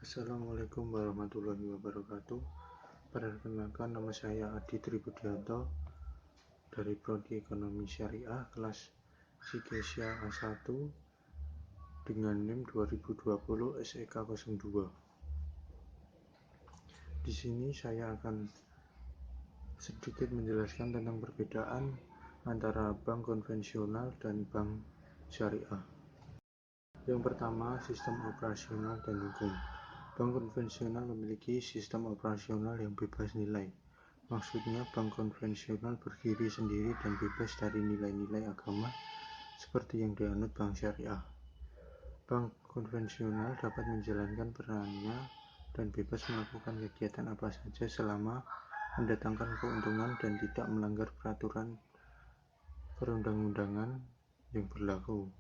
Assalamualaikum warahmatullahi wabarakatuh. Perkenalkan, nama saya Adi Tribudianto dari Prodi Ekonomi Syariah kelas Psikesya A1 dengan NIM 2020 SEK 02. Di sini saya akan sedikit menjelaskan tentang perbedaan antara bank konvensional dan bank syariah. Yang pertama, sistem operasional dan hukum. Bank konvensional memiliki sistem operasional yang bebas nilai. Maksudnya, bank konvensional berdiri sendiri dan bebas dari nilai-nilai agama seperti yang dianut bank syariah. Bank konvensional dapat menjalankan perannya dan bebas melakukan kegiatan apa saja selama mendatangkan keuntungan dan tidak melanggar peraturan perundang-undangan yang berlaku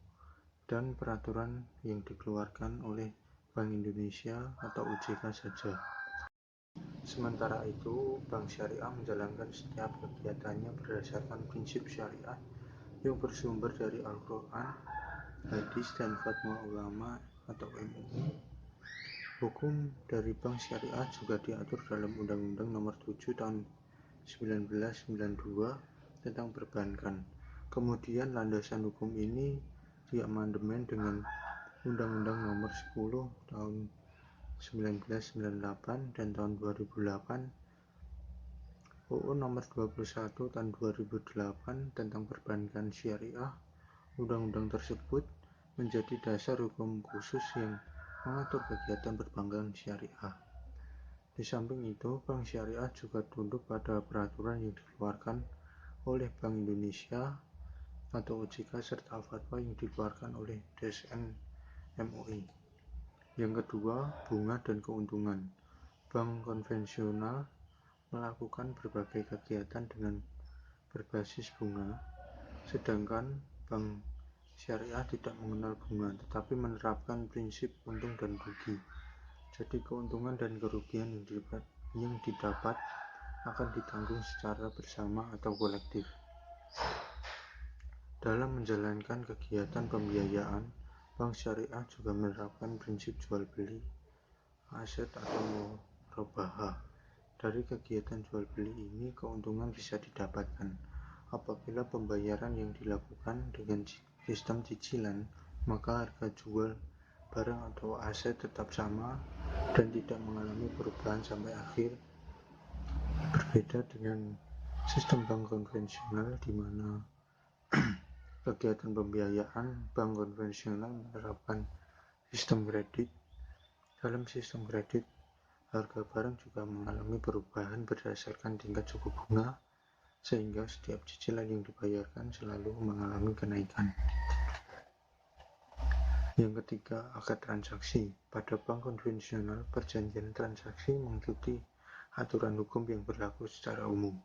dan peraturan yang dikeluarkan oleh Bank Indonesia atau OJK saja. Sementara itu, bank syariah menjalankan setiap kegiatannya berdasarkan prinsip syariah yang bersumber dari Al-Quran, hadis, dan fatwa ulama atau MUI. Hukum dari bank syariah juga diatur dalam Undang-Undang Nomor 7 Tahun 1992 tentang perbankan. Kemudian landasan hukum ini diamandemen dengan Undang-Undang Nomor 10 Tahun 1998 dan Tahun 2008, UU Nomor 21 Tahun 2008 tentang perbankan syariah. Undang-undang tersebut menjadi dasar hukum khusus yang mengatur kegiatan perbankan syariah. Di samping itu, bank syariah juga tunduk pada peraturan yang dikeluarkan oleh Bank Indonesia atau OJK serta fatwa yang dikeluarkan oleh DSN MUI. Yang kedua, bunga dan keuntungan. Bank konvensional melakukan berbagai kegiatan dengan berbasis bunga, sedangkan bank syariah tidak mengenal bunga, tetapi menerapkan prinsip untung dan rugi. Jadi keuntungan dan kerugian yang didapat akan ditanggung secara bersama atau kolektif. Dalam menjalankan kegiatan pembiayaan, bank syariah juga menerapkan prinsip jual beli aset atau murabahah. Dari kegiatan jual beli ini, keuntungan bisa didapatkan apabila pembayaran yang dilakukan dengan sistem cicilan, maka harga jual barang atau aset tetap sama dan tidak mengalami perubahan sampai akhir. Berbeda dengan sistem bank konvensional di mana kegiatan pembiayaan, bank konvensional menerapkan sistem kredit. Dalam sistem kredit, harga barang juga mengalami perubahan berdasarkan tingkat suku bunga, sehingga setiap cicilan yang dibayarkan selalu mengalami kenaikan. Yang ketiga, akad transaksi. Pada bank konvensional, perjanjian transaksi mengikuti aturan hukum yang berlaku secara umum.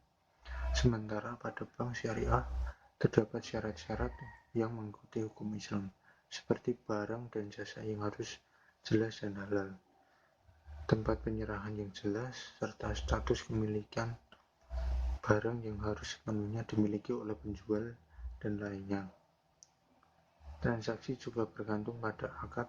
Sementara pada bank syariah, terdapat syarat-syarat yang mengikuti hukum Islam, seperti barang dan jasa yang harus jelas dan halal, tempat penyerahan yang jelas, serta status kepemilikan barang yang harus sepenuhnya dimiliki oleh penjual, dan lainnya. Transaksi juga bergantung pada akad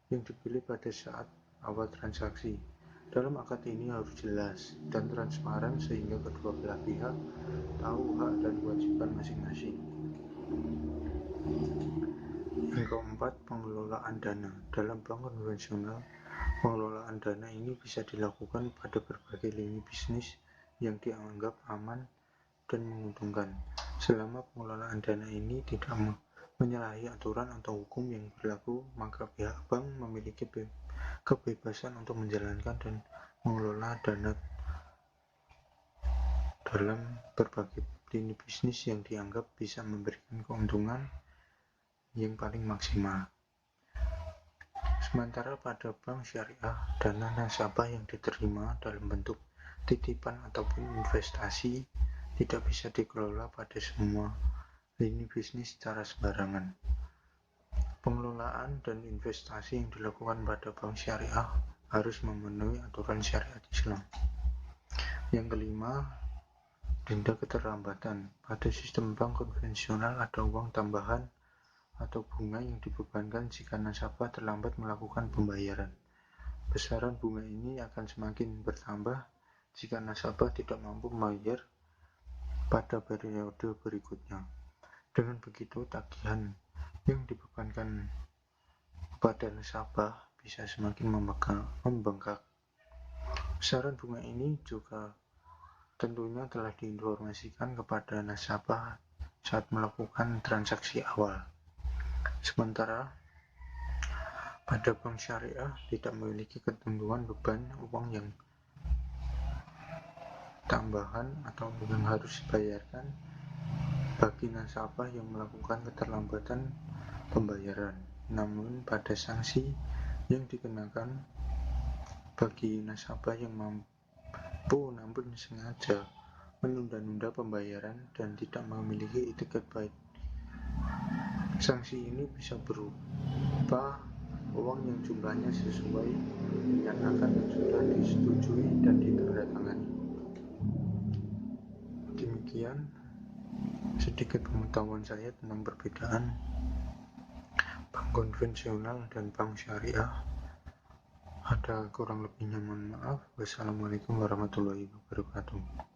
yang dipilih pada saat awal transaksi. Dalam akad ini harus jelas dan transparan sehingga kedua belah pihak tahu hak dan kewajiban masing-masing. Yang keempat, pengelolaan dana. Dalam bank konvensional, pengelolaan dana ini bisa dilakukan pada berbagai lini bisnis yang dianggap aman dan menguntungkan. Selama pengelolaan dana ini tidak menyalahi aturan atau hukum yang berlaku, maka pihak bank memiliki kebebasan untuk menjalankan dan mengelola dana dalam berbagai lini bisnis yang dianggap bisa memberikan keuntungan yang paling maksimal. Sementara pada bank syariah, dana nasabah yang diterima dalam bentuk titipan ataupun investasi tidak bisa dikelola pada semua lini bisnis secara sembarangan. Pengelolaan dan investasi yang dilakukan pada bank syariah harus memenuhi aturan syariat Islam. Yang kelima, denda keterlambatan. Pada sistem bank konvensional ada uang tambahan atau bunga yang dibebankan jika nasabah terlambat melakukan pembayaran. Besaran bunga ini akan semakin bertambah jika nasabah tidak mampu membayar pada periode berikutnya. Dengan begitu, tagihan yang dibebankan kepada nasabah bisa semakin membengkak. Besaran bunga ini juga tentunya telah diinformasikan kepada nasabah saat melakukan transaksi awal. Sementara pada bank syariah tidak memiliki ketentuan beban uang yang tambahan atau yang harus dibayarkan bagi nasabah yang melakukan keterlambatan pembayaran. Namun pada sanksi yang dikenakan bagi nasabah yang mampu namun sengaja menunda-nunda pembayaran dan tidak memiliki etiket baik. Sanksi ini bisa berupa uang yang jumlahnya sesuai dengan akad yang sudah disetujui dan ditandatangani. Demikian sedikit pengetahuan saya tentang perbedaan bank konvensional dan bank syariah. Ada kurang lebihnya mohon maaf. Wassalamualaikum warahmatullahi wabarakatuh.